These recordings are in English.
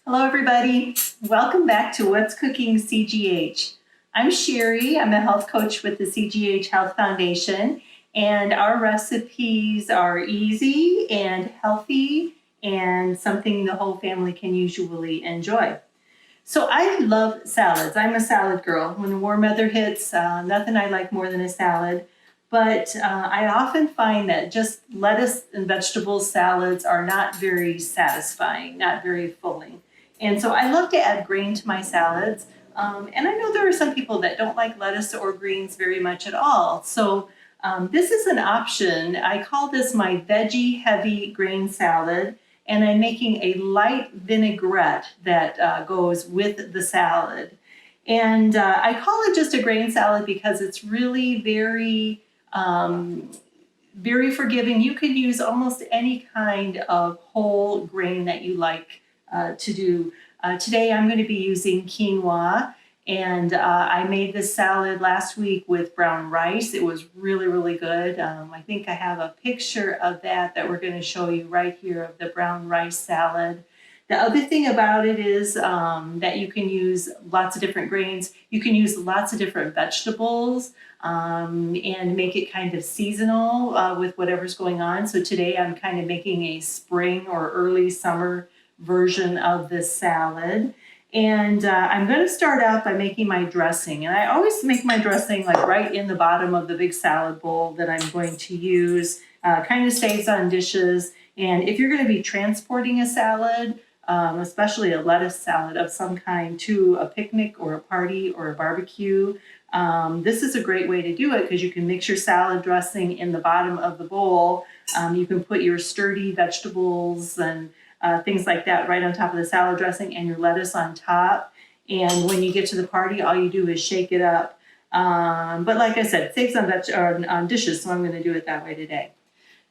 Hello everybody, welcome back to What's Cooking CGH. I'm Sherry, I'm a health coach with the CGH Health Foundation, and our recipes are easy and healthy and something the whole family can usually enjoy. So I love salads. I'm a salad girl. When the warm weather hits, nothing I like more than a salad. But I often find that just lettuce and vegetable salads are not very satisfying, not very filling. And so I love to add grain to my salads. And I know there are some people that don't like lettuce or greens very much at all. So this is an option. I call this my veggie heavy grain salad. And I'm making a light vinaigrette that goes with the salad. And I call it just a grain salad because it's really very forgiving. You can use almost any kind of whole grain that you like to do. Today I'm going to be using quinoa, and I made this salad last week with brown rice. It was really, really good. I think I have a picture of that we're going to show you right here of the brown rice salad. The other thing about it is that you can use lots of different grains. You can use lots of different vegetables and make it kind of seasonal with whatever's going on. So today I'm kind of making a spring or early summer version of this salad. And I'm going to start out by making my dressing. And I always make my dressing like right in the bottom of the big salad bowl that I'm going to use. Kind of stays on dishes. And if you're going to be transporting a salad, especially a lettuce salad of some kind to a picnic or a party or a barbecue, this is a great way to do it because you can mix your salad dressing in the bottom of the bowl. You can put your sturdy vegetables and things like that right on top of the salad dressing and your lettuce on top. And when you get to the party, all you do is shake it up. But like I said, it saves on dishes, so I'm going to do it that way today.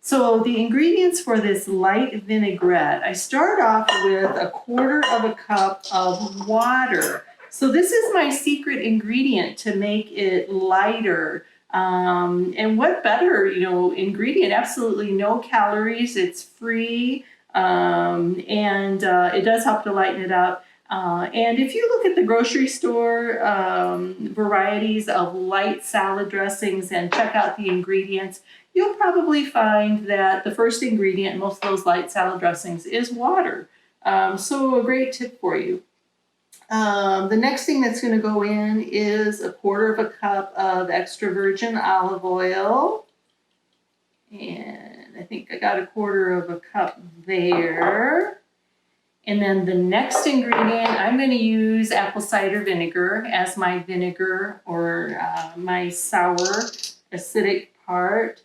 So the ingredients for this light vinaigrette, I start off with 1/4 of a cup of water. So this is my secret ingredient to make it lighter. And what better, ingredient? Absolutely no calories. It's free. And it does help to lighten it up. And if you look at the grocery store varieties of light salad dressings and check out the ingredients, you'll probably find that the first ingredient in most of those light salad dressings is water. So a great tip for you. The next thing that's going to go in is 1/4 of a cup of extra virgin olive oil. And I think I got 1/4 of a cup there. And then the next ingredient, I'm going to use apple cider vinegar as my vinegar or my sour acidic part.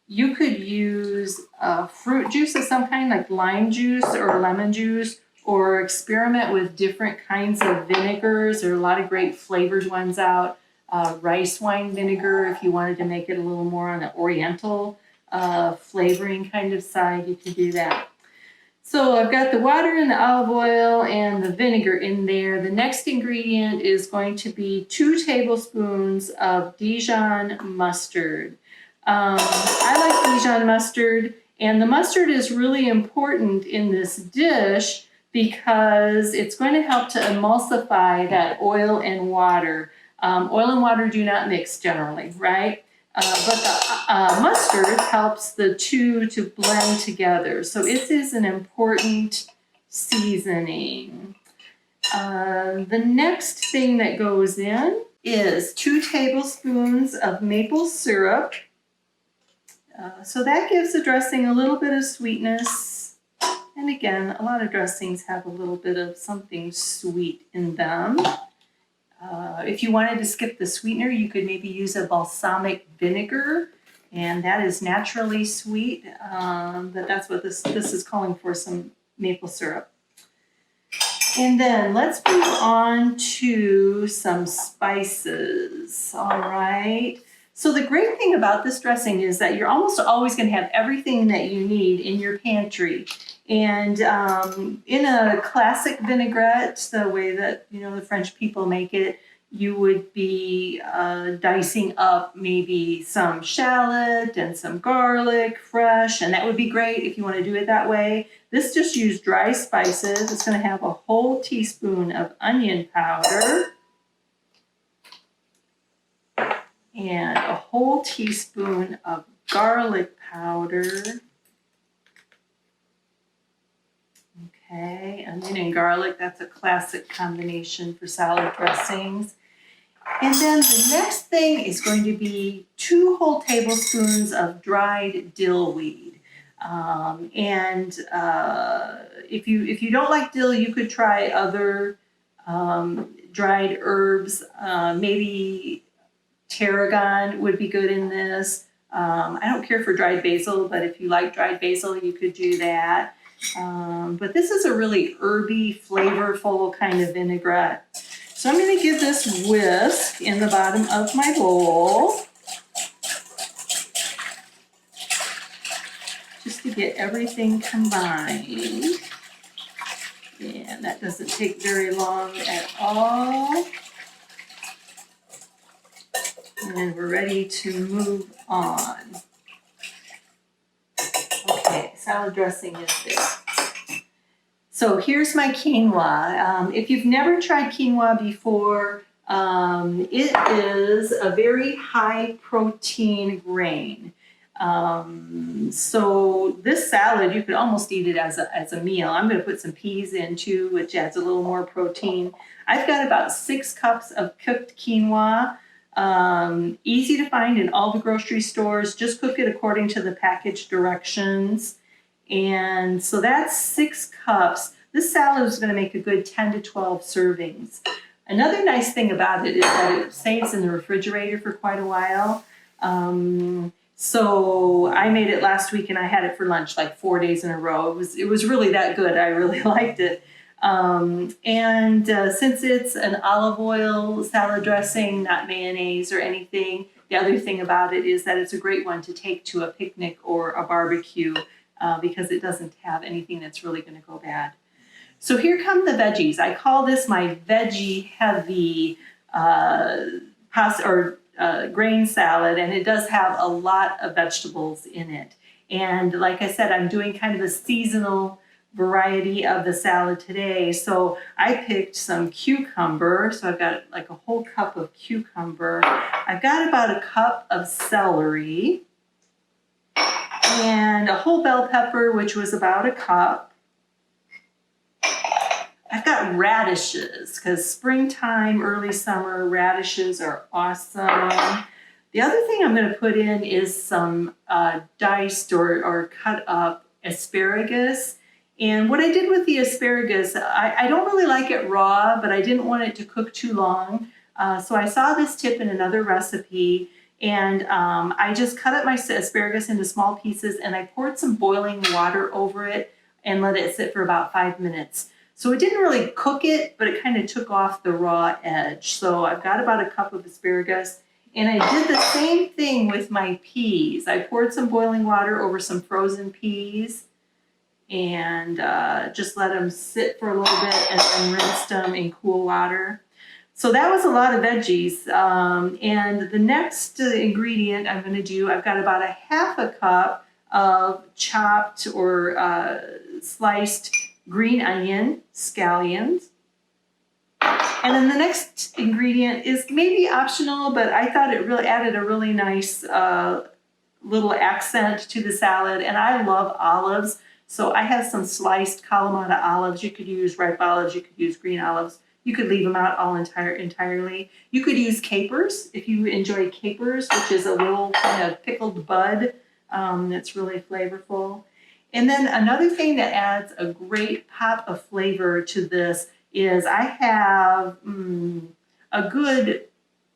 You could use fruit juice of some kind, like lime juice or lemon juice, or experiment with different kinds of vinegars. There are a lot of great flavored ones out. Rice wine vinegar, if you wanted to make it a little more on the oriental flavoring kind of side, you can do that. So I've got the water and the olive oil and the vinegar in there. The next ingredient is going to be 2 tablespoons of Dijon mustard. I like Dijon mustard, and the mustard is really important in this dish because it's going to help to emulsify that oil and water. Oil and water do not mix generally, right? But the mustard helps the two to blend together. So it is an important seasoning. The next thing that goes in is 2 tablespoons of maple syrup. So that gives the dressing a little bit of sweetness. And again, a lot of dressings have a little bit of something sweet in them. If you wanted to skip the sweetener, you could maybe use a balsamic vinegar, and that is naturally sweet, but that's what this is calling for, some maple syrup. And then let's move on to some spices. All right. So the great thing about this dressing is that you're almost always going to have everything that you need in your pantry. And in a classic vinaigrette, the way that the French people make it, you would be dicing up maybe some shallot and some garlic fresh, and that would be great if you want to do it that way. This just used dry spices. It's going to have a whole teaspoon of onion powder and a whole teaspoon of garlic powder. Okay, onion and garlic, that's a classic combination for salad dressings. And then the next thing is going to be 2 whole tablespoons of dried dill weed. If you don't like dill, you could try other dried herbs. Maybe tarragon would be good in this. I don't care for dried basil, but if you like dried basil, you could do that. But this is a really herby, flavorful kind of vinaigrette. So I'm going to give this whisk in the bottom of my bowl just to get everything combined. And that doesn't take very long at all. And we're ready to move on. Okay, salad dressing is there. So here's my quinoa. If you've never tried quinoa before, it is a very high protein grain. So this salad, you could almost eat it as a meal. I'm going to put some peas in too, which adds a little more protein. I've got about 6 cups of cooked quinoa. Easy to find in all the grocery stores. Just cook it according to the package directions. And so that's 6 cups. This salad is going to make a good 10 to 12 servings. Another nice thing about it is that it stays in the refrigerator for quite a while. So I made it last week and I had it for lunch like 4 days in a row. It was really that good. I really liked it. Since it's an olive oil salad dressing, not mayonnaise or anything, the other thing about it is that it's a great one to take to a picnic or a barbecue because it doesn't have anything that's really going to go bad. So here come the veggies. I call this my veggie heavy grain salad, and it does have a lot of vegetables in it. And like I said, I'm doing kind of a seasonal variety of the salad today. So I picked some cucumber. So I've got like a whole cup of cucumber. I've got about a cup of celery and a whole bell pepper, which was about a cup. I've got radishes because springtime, early summer, radishes are awesome. The other thing I'm going to put in is some diced or cut up asparagus. And what I did with the asparagus, I don't really like it raw, but I didn't want it to cook too long. So I saw this tip in another recipe, and I just cut up my asparagus into small pieces, and I poured some boiling water over it and let it sit for about 5 minutes. So it didn't really cook it, but it kind of took off the raw edge. So I've got about a cup of asparagus. And I did the same thing with my peas. I poured some boiling water over some frozen peas and just let them sit for a little bit and then rinsed them in cool water. So that was a lot of veggies. And the next ingredient I'm going to do, I've got about a half a cup of chopped or sliced green onion, scallions. And then the next ingredient is maybe optional, but I thought it really added a really nice little accent to the salad. And I love olives. So I have some sliced kalamata olives. You could use ripe olives. You could use green olives. You could leave them out all entirely. You could use capers if you enjoy capers, which is a little kind of pickled bud that's really flavorful. And then another thing that adds a great pop of flavor to this is I have a good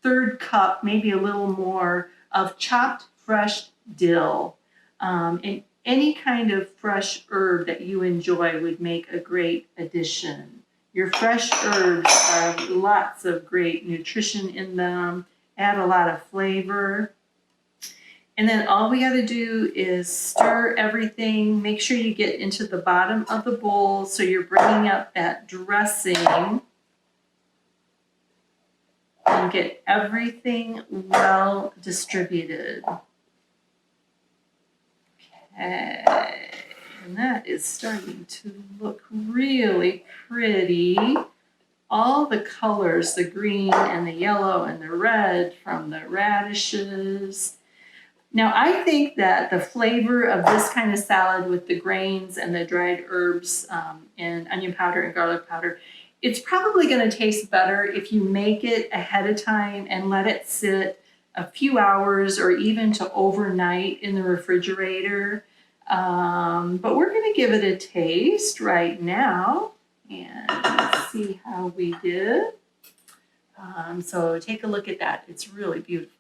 1/3 cup, maybe a little more, of chopped fresh dill. And any kind of fresh herb that you enjoy would make a great addition. Your fresh herbs have lots of great nutrition in them, add a lot of flavor. And then all we got to do is stir everything. Make sure you get into the bottom of the bowl so you're bringing up that dressing. and get everything well distributed. Okay, and that is starting to look really pretty. All the colors, the green and the yellow and the red from the radishes. Now, I think that the flavor of this kind of salad with the grains and the dried herbs and onion powder and garlic powder, it's probably going to taste better if you make it ahead of time and let it sit a few hours or even to overnight in the refrigerator. But we're going to give it a taste right now and let's see how we did. So take a look at that. It's really beautiful.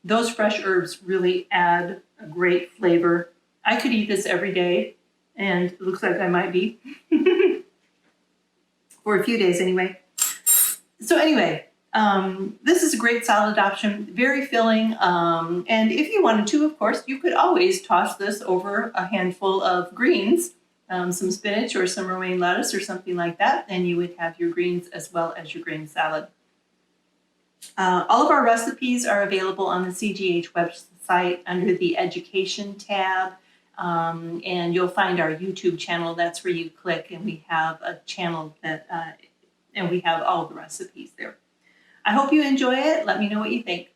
Those fresh herbs really add a great flavor. I could eat this every day, and it looks like I might be. For a few days anyway. So anyway, this is a great salad option, very filling. And if you wanted to, of course, you could always toss this over a handful of greens, some spinach or some romaine lettuce or something like that, and you would have your greens as well as your green salad. All of our recipes are available on the CGH website under the Education tab, and you'll find our YouTube channel. That's where you click, and we have a channel that, and we have all the recipes there. I hope you enjoy it. Let me know what you think.